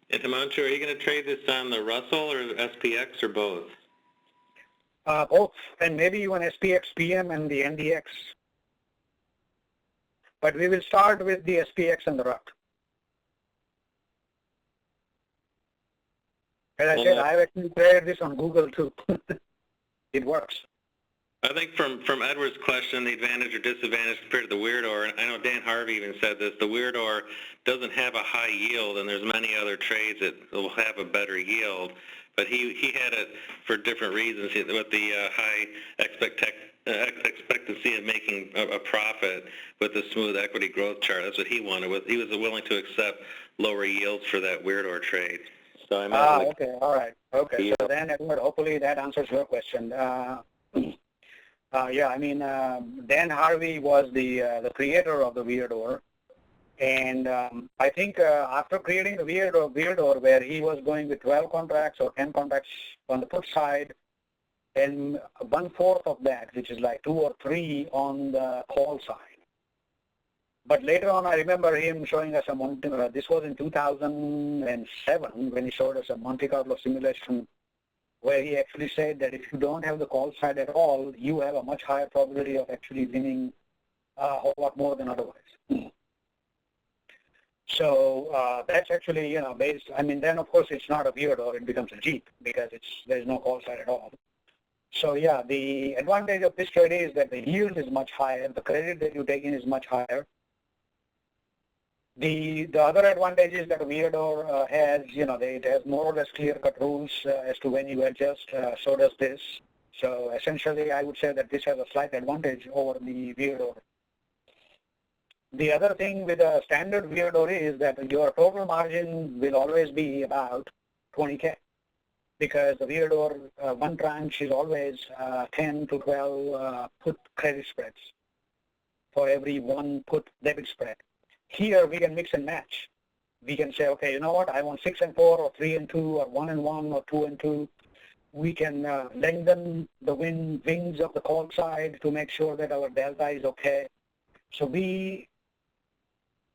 And Himanshu, are you going to trade this on the Russell or SPX or both? Both, and maybe even SPX PM and the NDX. But we will start with the SPX and the RUT. As I said, I've actually tried this on Google too. It works. I think from Edward's question, the advantage or disadvantage compared to the Weirdor, and I know Dan Harvey even said this, the Weirdor doesn't have a high yield, and there's many other trades that will have a better yield. But he had it for different reasons with the high expectancy of making a profit with the smooth equity growth chart. That's what he wanted. He was willing to accept lower yields for that Weirdor trade. So I imagine okay, all right. Okay, Yeah. so then, Edward, hopefully that answers your question. Yeah, I mean, Dan Harvey was the creator of the Weirdo, and I think after creating the Weirdo, where he was going with 12 contracts or 10 contracts on the put side, and 1/4 of that, which is like 2 or 3 on the call side. But later on, I remember him showing us this was in 2007 when he showed us a Monte Carlo simulation where he actually said that if you don't have the call side at all, you have a much higher probability of actually winning a whole lot more than otherwise. So that's actually, based, I mean, then of course it's not a Weirdo, it becomes a Jeep because there's no call side at all. So yeah, the advantage of this trade is that the yield is much higher, the credit that you take in is much higher. The other advantage is that Weirdo has, it has more or less clear-cut rules as to when you adjust, so does this. So essentially, I would say that this has a slight advantage over the Weirdo. The other thing with a standard Weirdo is that your total margin will always be about 20K because the Weirdo one tranche is always 10 to 12 put credit spreads for every one put debit spread. Here we can mix and match. We can say, okay, you know what, I want 6 and 4 or 3 and 2 or 1 and 1 or 2 and 2. We can lengthen the wings of the call side to make sure that our delta is okay. So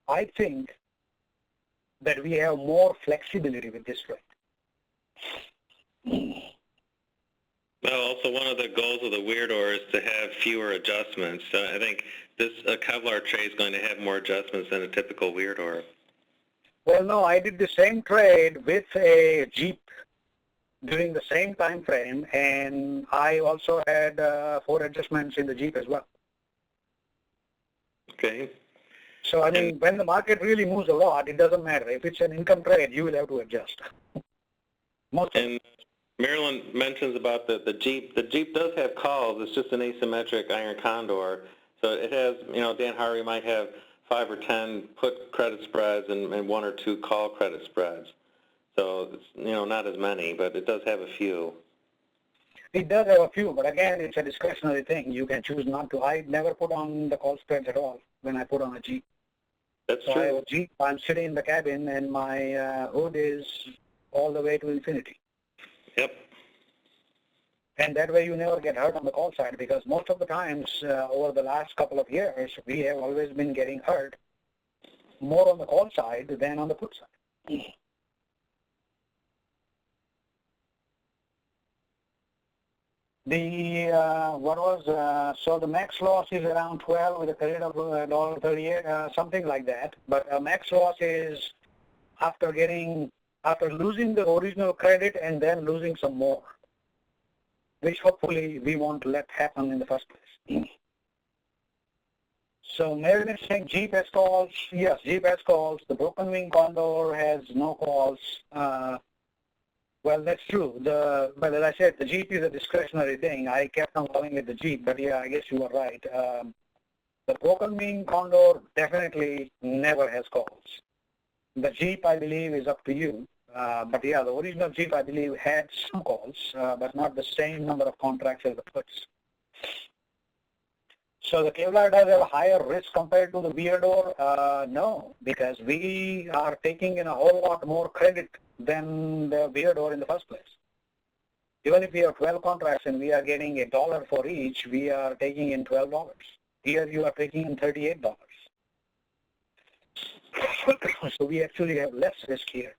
I think that we have more flexibility with this trade. Well, also one of the goals of the Weirdo is to have fewer adjustments. So I think this Kevlar trade is going to have more adjustments than a typical Weirdo. Well, no, I did the same trade with a Jeep during the same time frame, and I also had 4 adjustments in the Jeep as well. Okay. So, I mean, when the market really moves a lot, it doesn't matter. If it's an income trade, you will have to adjust. And Marilyn mentions about the Jeep. The Jeep does have calls. It's just an asymmetric iron condor. So it has, Dan Harvey might have 5 or 10 put credit spreads and 1 or 2 call credit spreads. So it's, not as many, but it does have a few. It does have a few, but again, it's a discretionary thing. You can choose not to. I never put on the call spreads at all when I put on a Jeep. That's so true. I have a Jeep, I'm sitting in the cabin, and my hood is all the way to infinity. Yep. And that way you never get hurt on the call side, because most of the times over the last couple of years, we have always been getting hurt more on the call side than on the put side. So the max loss is around 12 with a credit of $1.38, something like that. But max loss is after losing the original credit and then losing some more, which hopefully we won't let happen in the first place. So Marilyn is saying Jeep has calls. Yes, Jeep has calls. The broken wing condor has no calls. Well, that's true. But as I said, the Jeep is a discretionary thing. I kept on calling it the Jeep, but yeah, I guess you are right. The broken wing condor definitely never has calls. The Jeep, I believe, is up to you. But yeah, the original Jeep, I believe, had some calls, but not the same number of contracts as the puts. So the Kevlar does have a higher risk compared to the Weirdo? No, because we are taking in a whole lot more credit than the Weirdo in the first place. Even if we have 12 contracts and we are getting $1 for each, we are taking in $12. Here you are taking in $38. So we actually have less risk here.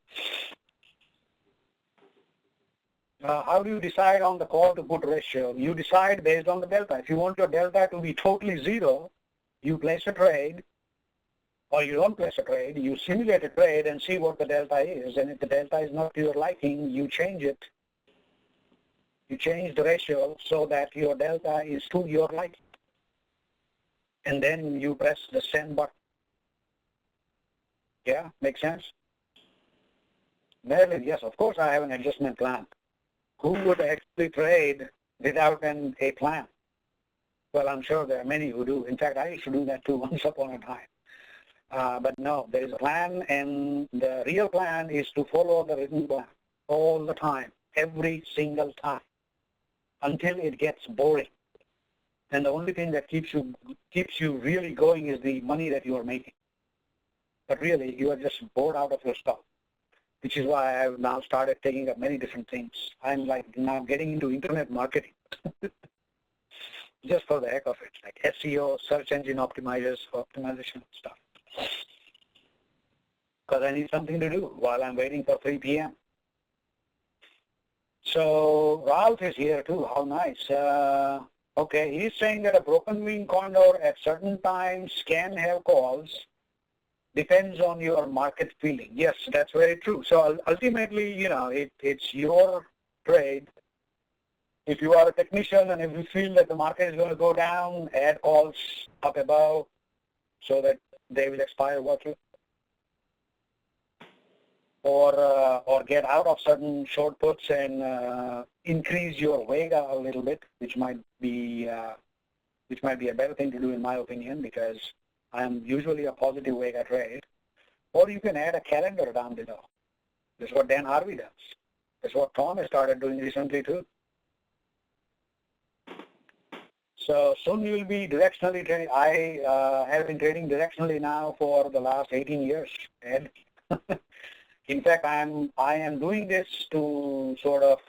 How do you decide on the call to put ratio? You decide based on the delta. If you want your delta to be totally zero, you place a trade, or you don't place a trade, you simulate a trade and see what the delta is. And if the delta is not to your liking, you change it. You change the ratio so that your delta is to your liking. And then you press the send button. Yeah, makes sense? Marilyn, yes, of course I have an adjustment plan. Who would actually trade without a plan? Well, I'm sure there are many who do. In fact, I used to do that too once upon a time. But no, there is a plan, and the real plan is to follow the written plan. all the time, every single time, until it gets boring. And the only thing that keeps you really going is the money that you are making. But really, you are just bored out of your stuff, which is why I've now started taking up many different things. I'm like now getting into internet marketing just for the heck of it, like SEO, search engine optimization stuff. Because I need something to do while I'm waiting for 3 p.m. So Ralph is here too. How nice. Okay, he's saying that a broken wing condor at certain times can have calls. Depends on your market feeling. Yes, that's very true. So ultimately, it's your trade. If you are a technician and if you feel that the market is going to go down, add calls up above so that they will expire what you, or get out of certain short puts and increase your Vega a little bit, which might be a better thing to do in my opinion, because I'm usually a positive Vega trade. Or you can add a calendar down below. That's what Dan Harvey does. That's what Tom has started doing recently too. So soon you will be directionally trading. I have been trading directionally now for the last 18 years, Ed. In fact, I am doing this to sort of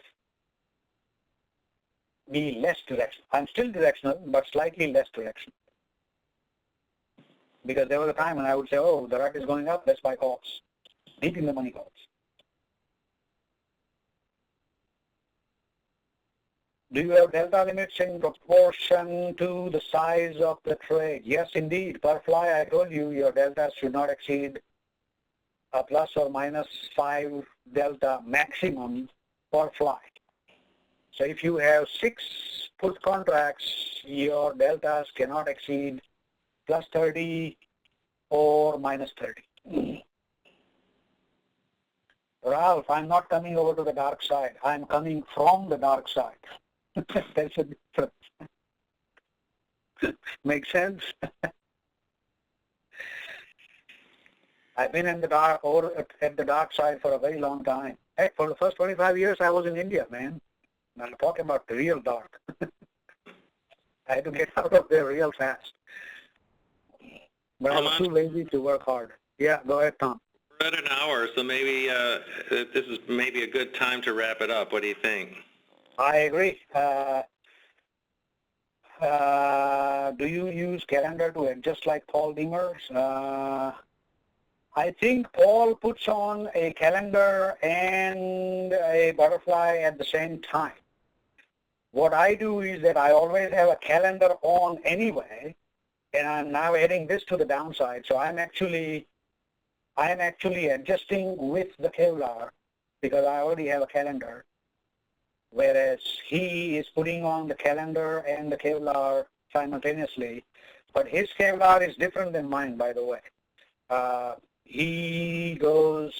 be less directional. I'm still directional, but slightly less directional. Because there was a time when I would say, oh, the rut is going up, let's buy calls. Deep in the money calls. Do you have delta limits in proportion to the size of the trade? Yes, indeed. Butterfly, I told you, your deltas should not exceed a plus or minus 5 delta maximum per fly. So if you have 6 put contracts, your deltas cannot exceed plus 30 or minus 30. Ralph, I'm not coming over to the dark side. I'm coming from the dark side. That's a difference. Make sense? I've been in the dark, or at the dark side for a very long time. Heck, for the first 25 years, I was in India, man. I'm talking about the real dark. I had to get out of there real fast. But I was too lazy to work hard. Yeah, go ahead, Tom. We're at an hour, so maybe this is maybe a good time to wrap it up. What do you think? I agree. Do you use calendar to adjust like Paul Dingers? I think Paul puts on a calendar and a butterfly at the same time. What I do is that I always have a calendar on anyway, and I'm now adding this to the downside. So I'm actually adjusting with the Kevlar because I already have a calendar, whereas he is putting on the calendar and the Kevlar simultaneously. But his Kevlar is different than mine, by the way. He goes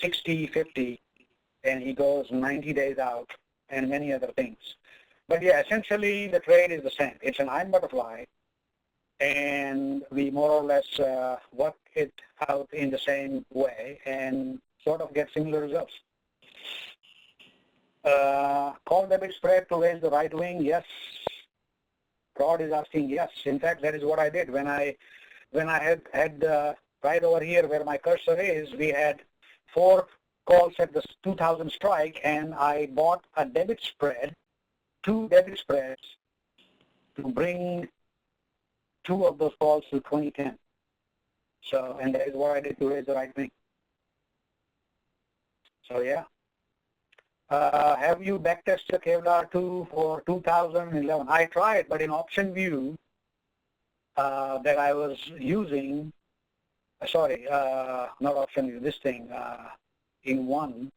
60-50, and he goes 90 days out, and many other things. But yeah, essentially the trade is the same. It's an iron butterfly, and we more or less work it out in the same way and sort of get similar results. Call debit spread to raise the right wing, yes. Rod is asking yes. In fact, that is what I did when I had right over here where my cursor is. We had 4 calls at the 2000 strike, and I bought a debit spread, 2 debit spreads, to bring 2 of those calls to 2010. So, and that is what I did to raise the right wing. So yeah. Have you backtested Kevlar 2 for 2011? I tried, but in option view that I was using, not option view, this thing, in 1,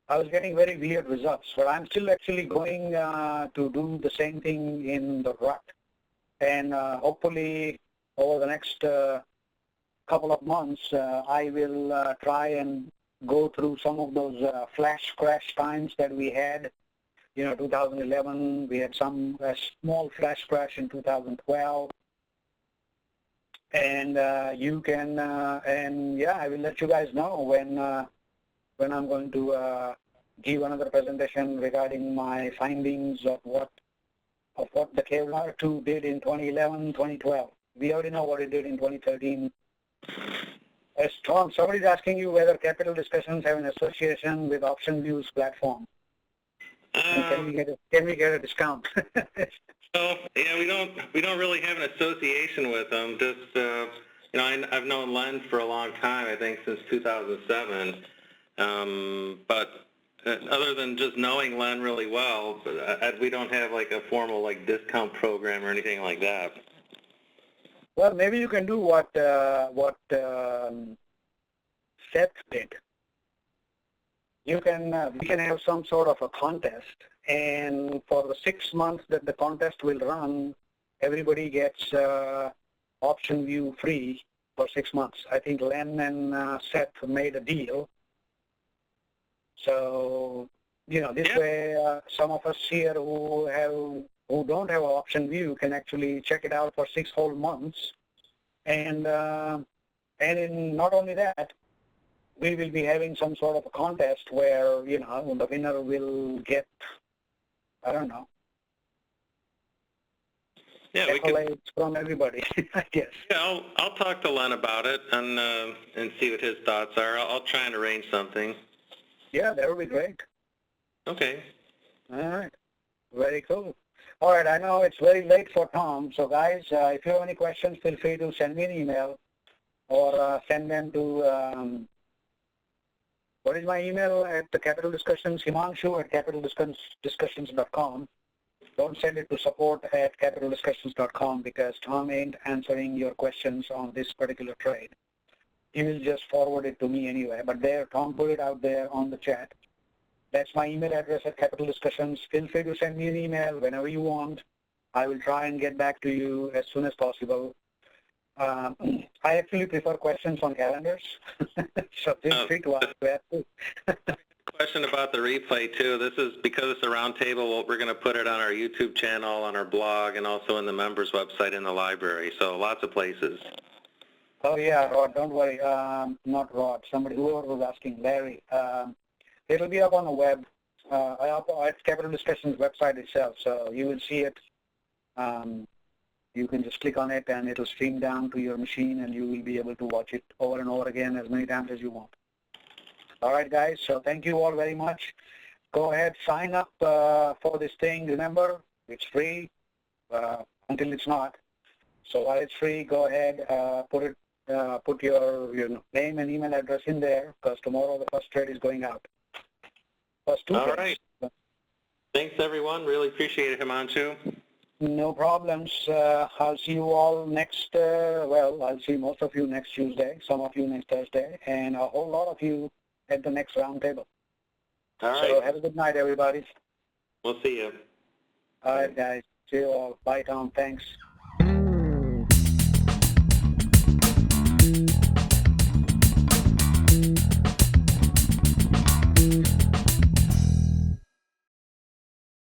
I was getting very weird results. But I'm still actually going to do the same thing in the rut. And hopefully over the next couple of months, I will try and go through some of those flash crash times that we had. 2011, we had some small flash crash in 2012. And you can, and yeah, I will let you guys know when I'm going to give another presentation regarding my findings of what the Kevlar 2 did in 2011, 2012. We already know what it did in 2013. Tom, somebody's asking you whether capital discussions have an association with Option Views platform. And can we get a discount? So yeah, we don't really have an association with them. Just you know, I've known Len for a long time. I think since 2007. But other than just knowing Len really well, we don't have like a formal like discount program or anything like that. Well, maybe you can do what Seth did. You can we can have some sort of a contest, and for the 6 months that the contest will run, everybody gets option view free for 6 months. I think Len and Seth made a deal. So, you know, this way some of us here who don't have an option view can actually check it out for 6 whole months. And not only that, we will be having some sort of a contest where, you know, the winner will get, I don't know, accolades from everybody, I guess. Yeah, I'll talk to Len about it and see what his thoughts are. I'll try and arrange something. Yeah, that would be great. Okay. All right. Very cool. All right, I know it's very late for Tom, so guys, if you have any questions, feel free to send me an email or send them to, what is my email at the Capital Discussions? Himanshu at capitaldiscussions.com. Don't send it to support@capitaldiscussions.com because Tom ain't answering your questions on this particular trade. He will just forward it to me anyway, but there, Tom put it out there on the chat. That's my email address at Capital Discussions. Feel free to send me an email whenever you want. I will try and get back to you as soon as possible. I actually prefer questions on calendars, so feel free to ask that too. Question about the replay too. This is because it's a roundtable. We're going to put it on our YouTube channel, on our blog, and also in the members website in the library. So lots of places. Oh yeah, Rod, don't worry. Not Rod. Whoever was asking, Larry. It'll be up on the web. At Capital Discussions website itself, so you will see it. You can just click on it and it'll stream down to your machine and you will be able to watch it over and over again as many times as you want. All right, guys, so thank you all very much. Go ahead, sign up for this thing. Remember, it's free until it's not. So while it's free, go ahead, put your name and email address in there because tomorrow the first trade is going out. First 2 trades. All right. Thanks, everyone. Really appreciate it, Himanshu. No problems. I'll see you all next, I'll see most of you next Tuesday, some of you next Thursday, and a whole lot of you at the next roundtable. All right. So have a good night, everybody. We'll see you. All right, guys. See you all. Bye, Tom. Thanks.